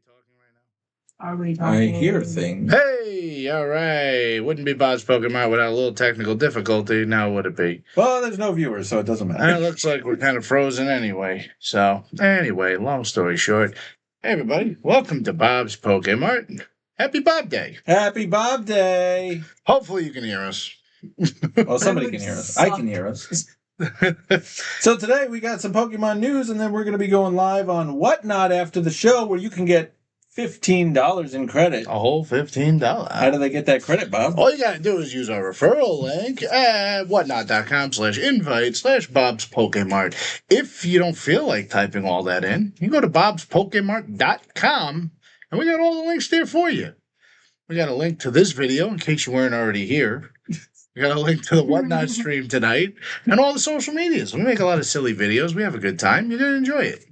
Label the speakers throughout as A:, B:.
A: talking right now?
B: Are we
C: I
B: talking?
C: hear things.
A: Hey, all right. Wouldn't be Bob's Pokemon without a little technical difficulty. Now would it be?
C: Well, there's no viewers, so it doesn't
A: And
C: matter.
A: it looks like we're kind of frozen anyway. So, anyway, long story short. Hey, everybody. Welcome to Bob's Pokemon. Happy Bob Day.
C: Happy Bob Day!
A: Hopefully you can hear us.
C: Well, somebody can hear us. I can hear us. So today we got some Pokemon news, and then we're going to be going live on Whatnot after the show, where you can get $15 in credit.
A: A whole $15.
C: How do they get that credit, Bob?
A: All you got to do is use our referral link at whatnot.com/invite/Bob's Pokemart. If you don't feel like typing all that in, you can go to bobspokemart.com, and we got all the links there for you. We got a link to this video in case you weren't already here. We got a link to the Whatnot stream tonight and all the social medias. We make a lot of silly videos. We have a good time. You're going to enjoy it.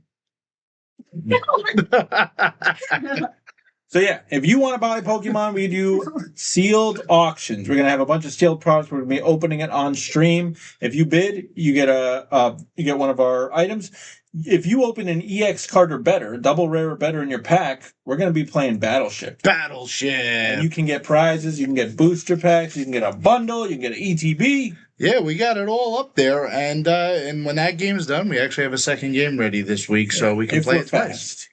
C: So yeah, if you want to buy Pokemon, we do sealed auctions. We're gonna have a bunch of sealed products. We're gonna be opening it on stream. If you bid, you get one of our items. If you open an EX card or better, double rare or better in your pack, we're gonna be playing Battleship.
A: Battleship.
C: And you can get prizes. You can get booster packs. You can get a bundle. You can get an ETB.
A: Yeah, we got it all up there, and when that game's done, we actually have a second game ready this week, so we can
C: If
A: play
C: we're
A: it twice.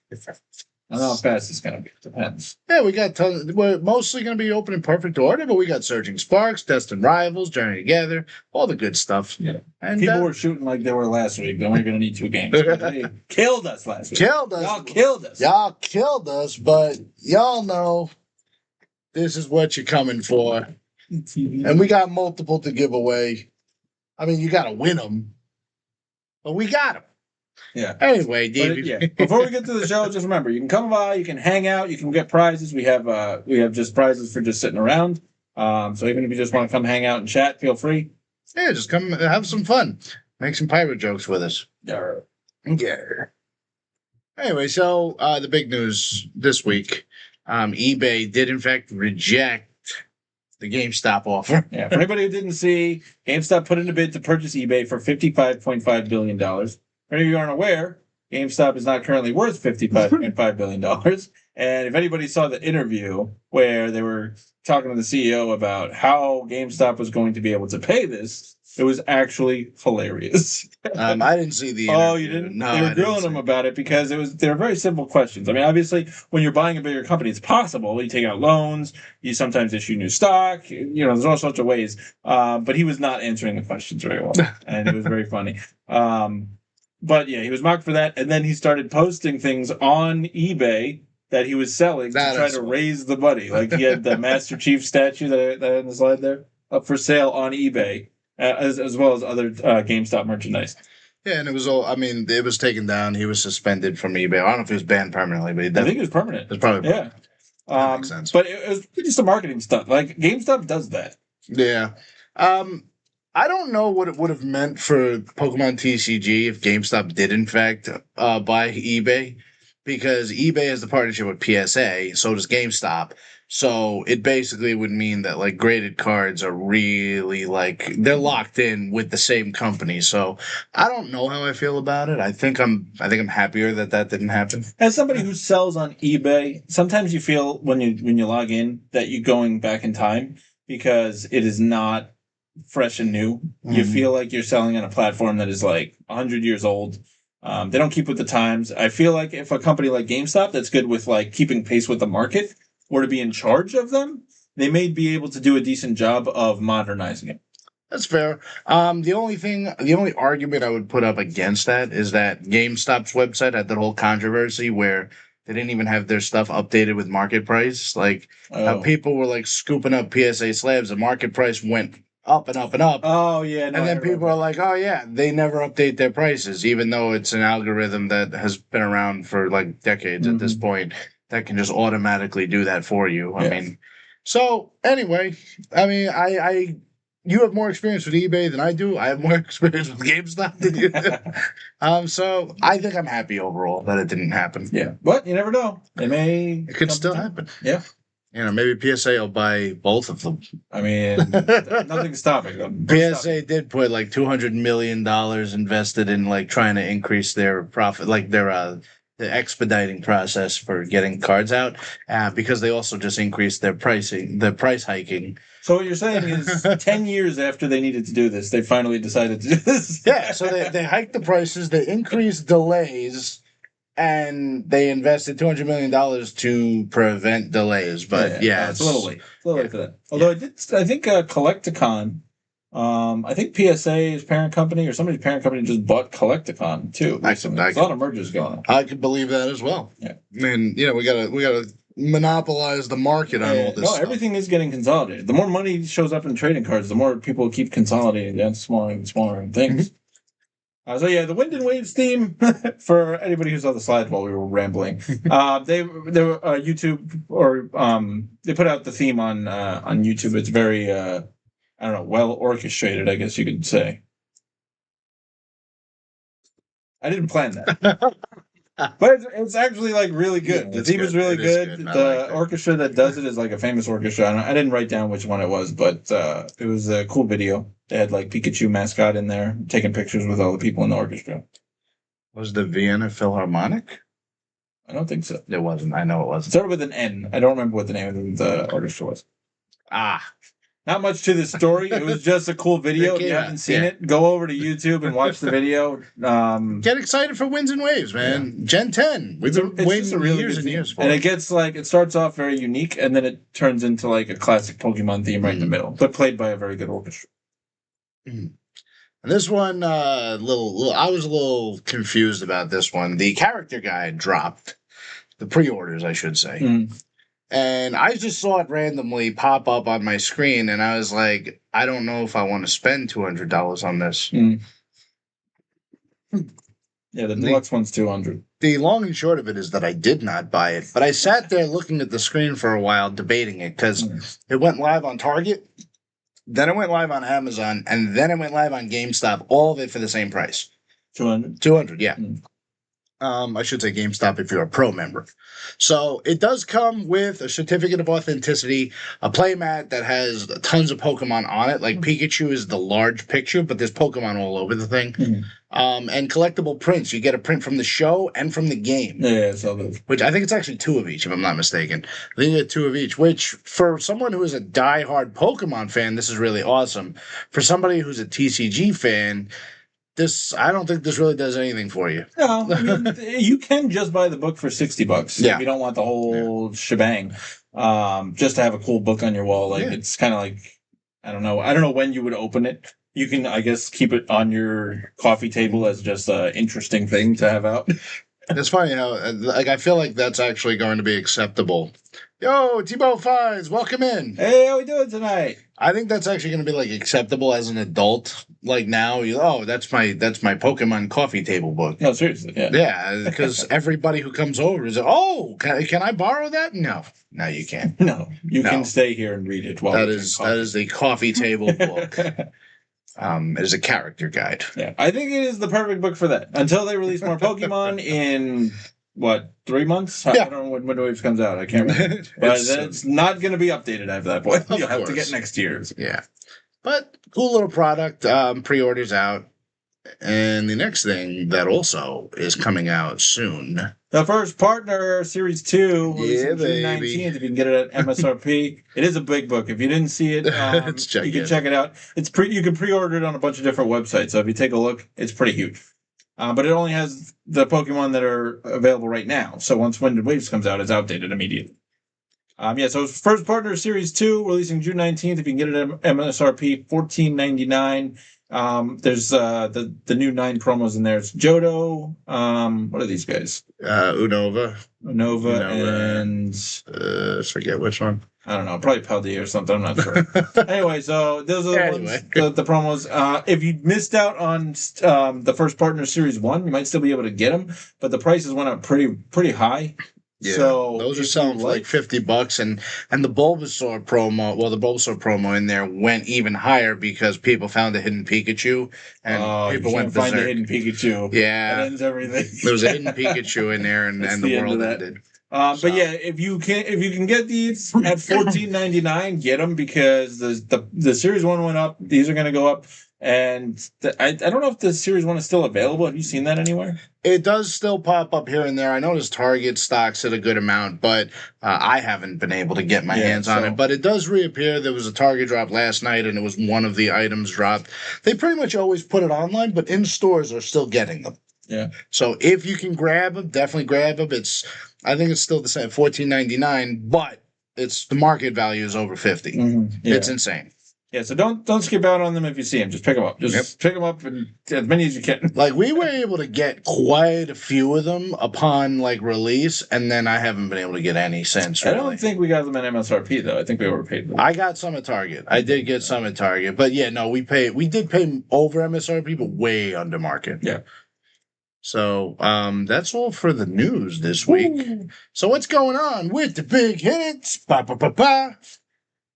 C: I don't know how fast it's gonna be. Depends.
A: Yeah, we got tons. We're mostly going to be open in perfect order, but we got Surging Sparks, Destined Rivals, Journey Together, all the good stuff.
C: Yeah.
A: And
C: People were shooting like they were last week. Then we're gonna need 2 games. They killed us last week.
A: killed us.
C: Y'all killed us.
A: Y'all killed us, but y'all know this is what you're coming for, and we got multiple to give away. I mean, you got to win them, but we got them.
C: Yeah.
A: Anyway,
C: But,
A: David.
C: yeah. Before we get to the show, just remember you can come by, you can hang out, you can get prizes. We have just prizes for just sitting around. So even if you just want to come hang out and chat, feel free.
A: Yeah, just come have some fun. Make some pirate jokes with us.
C: Yeah.
A: Yeah. Anyway, so the big news this week, eBay did in fact reject the GameStop offer.
C: Yeah. For anybody who didn't see, GameStop put in a bid to purchase eBay for $55.5 billion. For any of you aren't aware, GameStop is not currently worth $55.5 billion. And if anybody saw the interview where they were talking to the CEO about how GameStop was going to be able to pay this, it was actually hilarious.
A: I didn't see the interview.
C: Oh, you didn't?
A: No,
C: they were
A: I didn't
C: grilling
A: see
C: him
A: it.
C: about it because they were very simple questions. I mean, obviously, when you're buying a bigger company, it's possible. You take out loans, you sometimes issue new stock, there's all sorts of ways. But he was not answering the questions very well, and it was very funny. But yeah, he was mocked for that, and then he started posting things on eBay that he was selling to try to raise the money. Like he had the Master Chief statue that I had on the slide there up for sale on eBay, as well as other GameStop merchandise.
A: Yeah, and it was all. I mean, it was taken down. He was suspended from eBay. I don't know if he was banned permanently, but
C: I think it was permanent.
A: It's probably
C: Yeah.
A: That makes sense.
C: But it was just a marketing stunt. Like GameStop does that.
A: Yeah. I don't know what it would have meant for Pokemon TCG if GameStop did, in fact, buy eBay, because eBay has the partnership with PSA, so does GameStop. So it basically would mean that like graded cards are really like they're locked in with the same company. So I don't know how I feel about it. I think I'm happier that didn't happen.
C: As somebody who sells on eBay, sometimes you feel when you log in that you're going back in time because it is not fresh and new. You feel like you're selling on a platform that is like 100 years old. They don't keep with the times. I feel like if a company like GameStop that's good with like keeping pace with the market were to be in charge of them, they may be able to do a decent job of modernizing it.
A: That's fair. The only argument I would put up against that is that GameStop's website had that whole controversy where they didn't even have their stuff updated with market price. Like how people were like scooping up PSA slabs, the market price went up and up and up.
C: Oh yeah, no,
A: and then people are like, "Oh yeah, they never update their prices," even though it's an algorithm that has been around for like decades at this point that can just automatically do that for you. I mean, so anyway, I mean, you have more experience with eBay than I do. I have more experience with GameStop than you do. So I think I'm happy overall that it didn't happen.
C: Yeah, but you never know. It
A: could still happen.
C: Yeah.
A: Maybe PSA will buy both of them.
C: I mean, nothing's stopping them.
A: PSA did put like $200 million invested in like trying to increase their profit, like their the expediting process for getting cards out, because they also just increased their price hiking.
C: So what you're saying is 10 years after they needed to do this, they finally decided to do this.
A: Yeah, so they hiked the prices, they increased delays, and they invested $200 million to prevent delays. But
C: it's a little late. It's a little late for that. Although I think Collecticon, I think PSA's parent company or somebody's parent company just bought Collecticon too. There's a lot of mergers going on.
A: I could believe that as well.
C: Yeah.
A: I mean, we gotta monopolize the market on all this. No,
C: everything is getting consolidated. The more money shows up in trading cards, the more people keep consolidating down smaller and smaller things. So the Wind and Waves theme, for anybody who saw the slides while we were rambling, they were YouTube, or they put out the theme on YouTube. It's very well orchestrated, I guess you could say. I didn't plan that. But it's actually really good. Yeah, the theme is really good. The orchestra that does it is a famous orchestra. I didn't write down which one it was, but it was a cool video. They had Pikachu mascot in there taking pictures with all the people in the orchestra.
A: Was the Vienna Philharmonic?
C: I don't think so.
A: It wasn't. I know it wasn't.
C: It started with an N. I don't remember what the name of the orchestra was. Not much to the story. It was just a cool video. If you haven't seen it, go over to YouTube and watch the video.
A: Get excited for Winds and Waves, man. Yeah. Gen 10. We've been waiting years and years for it.
C: And it gets it starts off very unique, and then it turns into a classic Pokemon theme right in the middle, but played by a very good orchestra.
A: And this one, I was a little confused about this one. The character guide dropped. The pre-orders, I should say. And I just saw it randomly pop up on my screen, and I was like, I don't know if I want to spend $200 on this.
C: Yeah, the deluxe one's $200.
A: The long and short of it is that I did not buy it, but I sat there looking at the screen for a while, debating it, because it went live on Target, then it went live on Amazon, and then it went live on GameStop, all of it for the same price. $200, yeah. I should say GameStop if you're a pro member. So it does come with a certificate of authenticity, a playmat that has tons of Pokemon on it. Pikachu is the large picture, but there's Pokemon all over the thing. And collectible prints. You get a print from the show and from the game.
C: Yeah, so those.
A: Which I think it's actually 2 of each, if I'm not mistaken. I think you get 2 of each, which for someone who is a diehard Pokemon fan, this is really awesome. For somebody who's a TCG fan, I don't think this really does anything for you.
C: No, I mean, you can just buy the book for $60 if you don't want the whole shebang. Just to have a cool book on your wall, it's kind of I don't know when you would open it. You can, I guess, keep it on your coffee table as just an interesting thing to have out.
A: It's funny how, I feel like that's actually going to be acceptable. Yo, Tebow Fines, welcome in.
C: Hey, how we doing tonight?
A: I think that's actually going to be acceptable as an adult. Now, that's my Pokemon coffee table book.
C: No, seriously, yeah.
A: Yeah, because everybody who comes over is, can I borrow that? No, you can't.
C: No, you can stay here and read it while
A: that is the coffee table book. It is a character guide.
C: Yeah, I think it is the perfect book for that. Until they release more Pokemon in 3 months? I don't know when Waves comes out. I can't remember. But it's not going to be updated after that point. You'll have to get next year's.
A: Yeah. But cool little product. Pre-orders out. And the next thing that also is coming out soon.
C: The First Partner Series 2 June 19th. If you can get it at MSRP. It is a big book. If you didn't see it, you can check it out. You can pre-order it on a bunch of different websites. So if you take a look, it's pretty huge. But it only has the Pokemon that are available right now. So once Wind and Waves comes out, it's outdated immediately. So it's First Partner Series 2, releasing June 19th. If you can get it at MSRP, $14.99. There's the new 9 promos in there. It's Johto. What are these guys?
A: Unova,
C: and...
A: forget which one.
C: I don't know, probably Paldea or something. I'm not sure. Anyway, so those are the ones, the promos. If you missed out on the First Partner Series 1, you might still be able to get them, but the prices went up pretty high.
A: Yeah,
C: so
A: those are selling for $50, and the Bulbasaur promo. Well, the Bulbasaur promo in there went even higher because people found a hidden Pikachu, and people went
C: find a hidden Pikachu.
A: Yeah,
C: that ends everything.
A: There was a hidden Pikachu in there, and the world ended.
C: But yeah, if you can get these at $14.99, get them because the Series 1 went up. These are going to go up. And I don't know if the Series 1 is still available. Have you seen that anywhere?
A: It does still pop up here and there. I noticed Target stocks it a good amount, but I haven't been able to get my hands on it. But it does reappear. There was a Target drop last night, and it was one of the items dropped. They pretty much always put it online, but in stores are still getting them.
C: Yeah.
A: So if you can grab them, definitely grab them. I think it's still the same, $14.99, but the market value is over $50.
C: Yeah.
A: It's insane.
C: Yeah, so don't skip out on them if you see them. Just pick them up. Pick them up and as many as you can.
A: Like, we were able to get quite a few of them upon like release, and then I haven't been able to get any since. Really.
C: I don't think we got them at MSRP though. I think we overpaid them.
A: I got some at Target. I did get some at Target, but yeah, no, we did pay over MSRP, but way under market.
C: Yeah.
A: So that's all for the news this week. Woo. So what's going on with the big hits? Ba ba ba ba.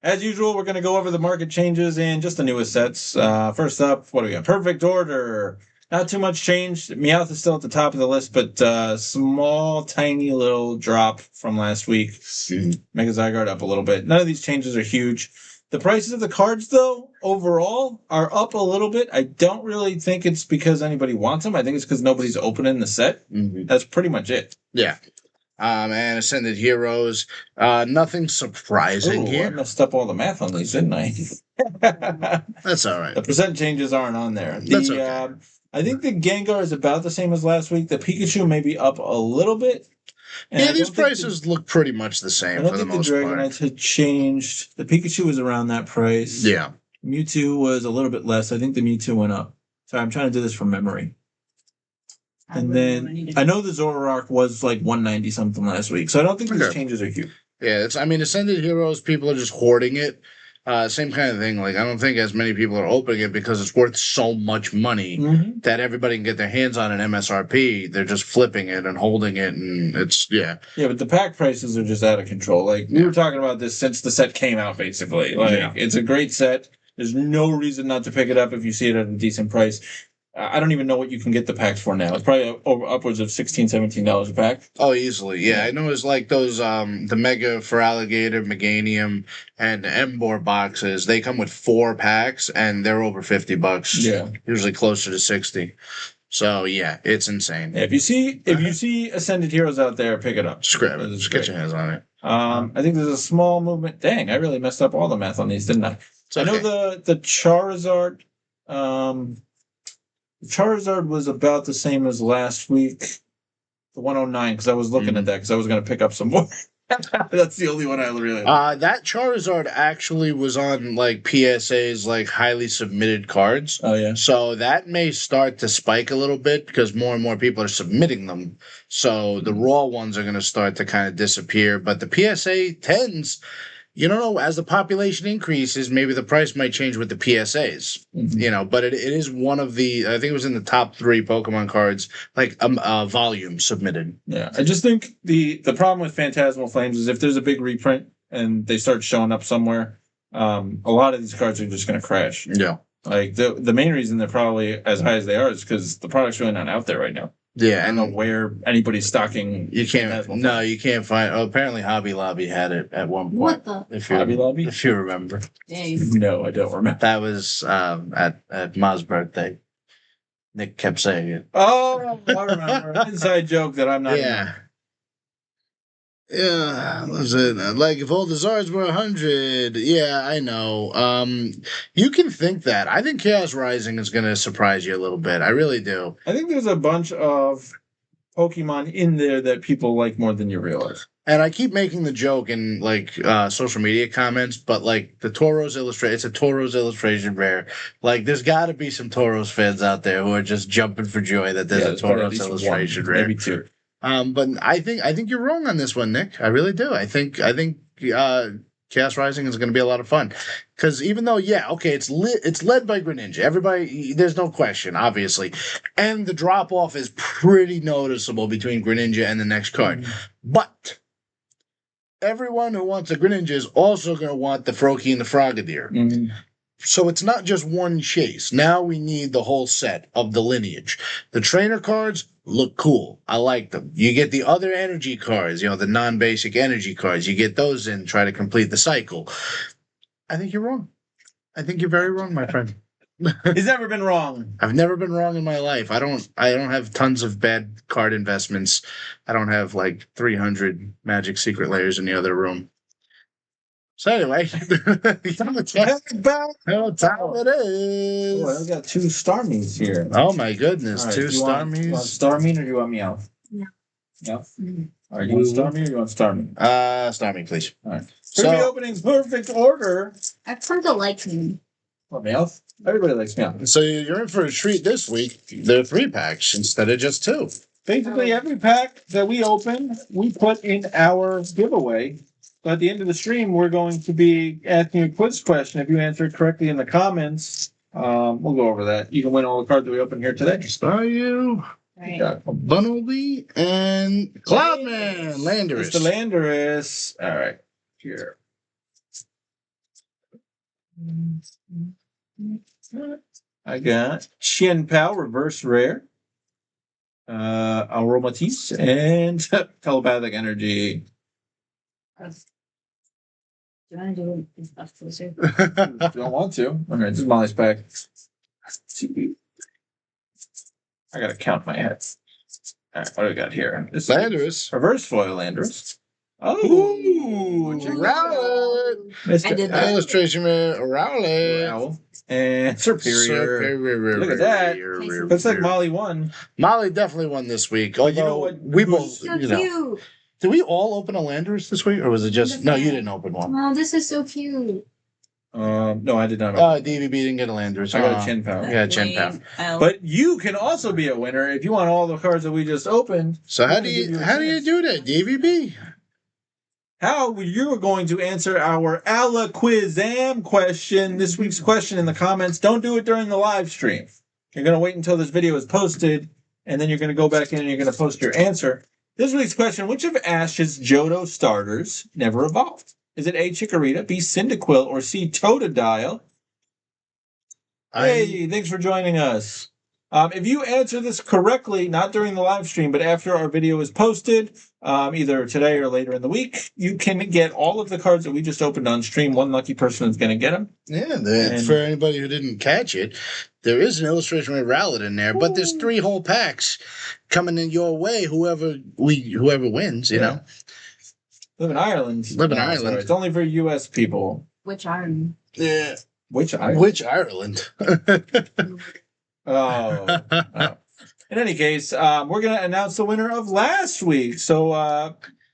C: As usual, we're going to go over the market changes and just the newest sets. First up, what do we got? Perfect Order. Not too much change. Meowth is still at the top of the list, but small, tiny little drop from last week. Mega Zygarde up a little bit. None of these changes are huge. The prices of the cards, though, overall, are up a little bit. I don't really think it's because anybody wants them. I think it's because nobody's opening the set. That's pretty much it.
A: Yeah. And Ascended Heroes. Nothing surprising here.
C: I messed up all the math on these, didn't I?
A: That's all right.
C: The percent changes aren't on there.
A: That's okay.
C: I think the Gengar is about the same as last week. The Pikachu may be up a little bit.
A: And these prices look pretty much the same for the most part. I don't think
C: the Dragonites had changed. The Pikachu was around that price.
A: Yeah.
C: Mewtwo was a little bit less. I think the Mewtwo went up. Sorry, I'm trying to do this from memory. And then I know the Zoroark was like 190 something last week, so I don't think these changes are huge.
A: Yeah, Ascended Heroes, people are just hoarding it. Same kind of thing. Like, I don't think as many people are opening it because it's worth so much money that everybody can get their hands on an MSRP. They're just flipping it and holding it, and it's Yeah,
C: but the pack prices are just out of control. Like, we were talking about this since the set came out, basically. Like, it's a great set. There's no reason not to pick it up if you see it at a decent price. I don't even know what you can get the packs for now. It's probably upwards of $16, $17 a pack.
A: Oh, easily. Yeah, I know it's like those, the Mega for Alligator, Meganium, and Emboar boxes. They come with 4 packs, and they're over $50.
C: Yeah. Usually
A: closer to 60. So, yeah, it's insane.
C: Yeah, if you see Ascended Heroes out there, pick it up.
A: Just grab it. Just get your hands on it.
C: I think there's a small movement. Dang, I really messed up all the math on these, didn't I? I know the Charizard... Charizard was about the same as last week, the 109, because I was looking at that because I was going to pick up some more. That's the only one I really like.
A: That Charizard actually was on like PSA's like highly submitted cards.
C: Oh, yeah.
A: So that may start to spike a little bit because more and more people are submitting them. So the raw ones are going to start to kind of disappear. But the PSA 10s... You know, as the population increases, maybe the price might change with the PSAs. But it is one of the, I think it was in the top 3 Pokemon cards, like volume submitted.
C: Yeah, I just think the problem with Phantasmal Flames is if there's a big reprint and they start showing up somewhere, a lot of these cards are just going to crash.
A: Yeah.
C: Like the main reason they're probably as high as they are is because the product's really not out there right now.
A: Yeah,
C: I don't know where anybody's stocking.
A: You can't. No, you can't find. Oh, apparently, Hobby Lobby had it at one point.
B: What the?
C: Hobby Lobby?
A: If you remember.
B: Dang.
C: No, I don't remember.
A: That was at Ma's birthday. Nick kept saying it.
C: Oh, I remember. Inside joke that I'm not.
A: Yeah. Yeah, was it like if all the Zards were 100? Yeah, I know. You can think that. I think Chaos Rising is going to surprise you a little bit. I really do.
C: I think there's a bunch of Pokemon in there that people like more than you realize.
A: And I keep making the joke in like social media comments, but like the Tauros illustration, it's a Tauros illustration rare. Like there's got to be some Tauros fans out there who are just jumping for joy that there's a Tauros illustration rare.
C: Maybe 2.
A: But I think you're wrong on this one, Nick. I really do. I think Chaos Rising is going to be a lot of fun because even though it's led by Greninja. Everybody, there's no question, obviously, and the drop off is pretty noticeable between Greninja and the next card. But everyone who wants a Greninja is also going to want the Froakie and the Frogadier. So it's not just one chase. Now we need the whole set of the lineage. The trainer cards look cool. I like them. You get the other energy cards, the non-basic energy cards. You get those in, try to complete the cycle. I think you're wrong. I think you're very wrong, my friend.
C: He's never been wrong.
A: I've never been wrong in my life. I don't have tons of bad card investments. I don't have like 300 Magic Secret Layers in the other room. So anyway, time it is.
C: Oh, I got 2 star means here.
A: Oh my goodness,
C: Right,
A: 2 star
C: means. You want
A: means.
C: star mean or do you want meow?
B: No.
C: No. All right, you want star mean or you want star mean?
A: Star me, please.
C: All right. So the opening's perfect order.
B: I've come to like me.
C: What, Meowth? Everybody likes Meowth.
A: So you're in for a treat this week. There are 3 packs instead of just 2.
C: Basically, every pack that we open, we put in our giveaway. So at the end of the stream, we're going to be asking you a quiz question. If you answer it correctly in the comments, we'll go over that. You can win all the cards that we open here today.
A: Star you.
B: Right.
C: Got
A: Bunnelby and Cloudman. Landorus.
C: It's the Landorus. All right. Here. I got Chien Pao, reverse rare. Aromatisse and telepathic energy.
B: Do you want to do this stuff closer?
C: Don't want to. All right, this is Molly's pack. I gotta count my heads. All right, what do we got here? This
A: Landorus.
C: reverse foil Landorus. Oh,
A: Ooh, Rowlet.
B: I did that.
A: Illustration man, Rowlet.
C: Owl. And Superior. Look at that. Looks like Molly won.
A: Molly definitely won this week.
C: But
A: Although
C: you know what?
A: we both,
B: So
A: you know.
B: cute.
A: Did we all open a Landorus this week, or was it just no? You didn't open one.
B: Oh, this is so cute.
C: No, I did not.
A: DVB didn't get a Landorus.
C: I got a Chien Pao.
A: Yeah, Chien Pao.
C: But you can also be a winner if you want all the cards that we just opened.
A: So how do you do that, DVB?
C: How you are going to answer our Alaquizam question, this week's question in the comments. Don't do it during the live stream. You're going to wait until this video is posted, and then you're going to go back in and you're going to post your answer. This week's question, which of Ash's Johto starters never evolved? Is it A, Chikorita, B, Cyndaquil, or C, Totodile? Hey, thanks for joining us. If you answer this correctly, not during the live stream, but after our video is posted, either today or later in the week, you can get all of the cards that we just opened on stream. One lucky person is going to get them.
A: Yeah, for anybody who didn't catch it, there is an illustration with Rowlet in there, but there's 3 whole packs coming in your way. Whoever wins, you know.
C: Live in Ireland.
A: Ireland.
C: Sorry, it's only for U.S. people.
B: Which Ireland?
A: Yeah.
C: Which Ireland?
A: Which Ireland?
C: Oh. In any case, we're going to announce the winner of last week. So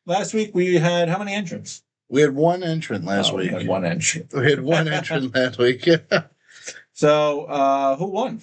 C: last week we had how many entrants?
A: We had 1 entrant last week.
C: We had 1 entrant.
A: We had 1 entrant last week.
C: So who won?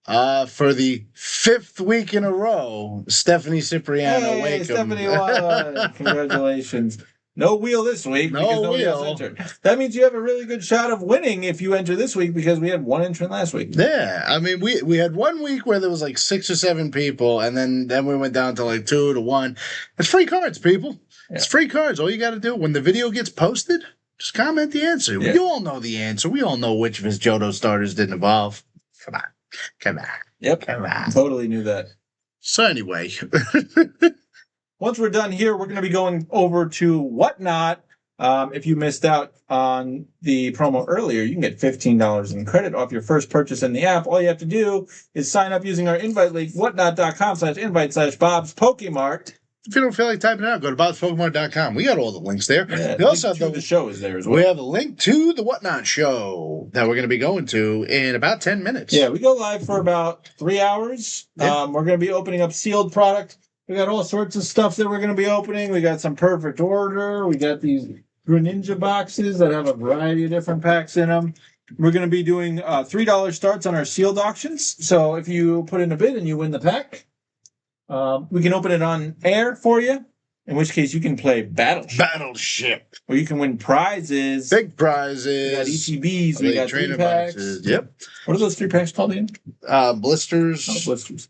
A: For the 5th week in a row, Stephanie Cipriano.
C: Hey, Stephanie won. Congratulations. No wheel this week because nobody else entered. That means you have a really good shot of winning if you enter this week because we had 1 entrant last week.
A: Yeah, I mean we had 1 week where there was like 6 or 7 people, and then we went down to like 2 to 1. It's free cards, people. Yeah. It's free cards. All you got to do when the video gets posted, just comment the answer. Yeah. You all know the answer. We all know which of his Johto starters didn't evolve. Come on.
C: Yep.
A: Come on.
C: Totally knew that.
A: So anyway.
C: Once we're done here, we're going to be going over to Whatnot. If you missed out on the promo earlier, you can get $15 in credit off your first purchase in the app. All you have to do is sign up using our invite link, whatnot.com/invite/Bob's Pokemart.
A: If you don't feel like typing it out, go to bobspokemart.com. We got all the links there.
C: Yeah,
A: we also have
C: the show is there as well.
A: We have a link to the Whatnot show that we're going to be going to in about 10 minutes.
C: Yeah, we go live for about 3 hours. Yeah. We're going to be opening up sealed product. We got all sorts of stuff that we're going to be opening. We got some Perfect Order. We got these Greninja boxes that have a variety of different packs in them. We're going to be doing $3 starts on our sealed auctions. So if you put in a bid and you win the pack, we can open it on air for you, in which case you can play
A: Battleship.
C: Or you can win prizes.
A: Big prizes.
C: We got ETBs. We got 3 packs.
A: Boxes. Yep.
C: What are those 3 packs called again?
A: Blisters.
C: Oh, blisters.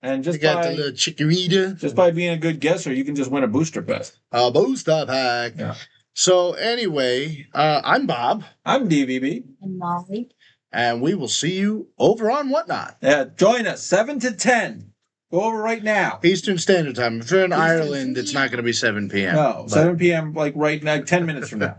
C: And just
A: got the little Chikorita.
C: Just by being a good guesser, you can just win a booster pack.
A: A booster pack. Yeah. So anyway, I'm Bob.
C: I'm DVB.
B: And Molly.
A: And we will see you over on Whatnot.
C: Yeah, join us 7 to 10. Go over right now.
A: Eastern Standard Time. If you're in Ireland, it's not going to be 7 p.m.
C: No, 7 p.m. like right now, 10 minutes from now.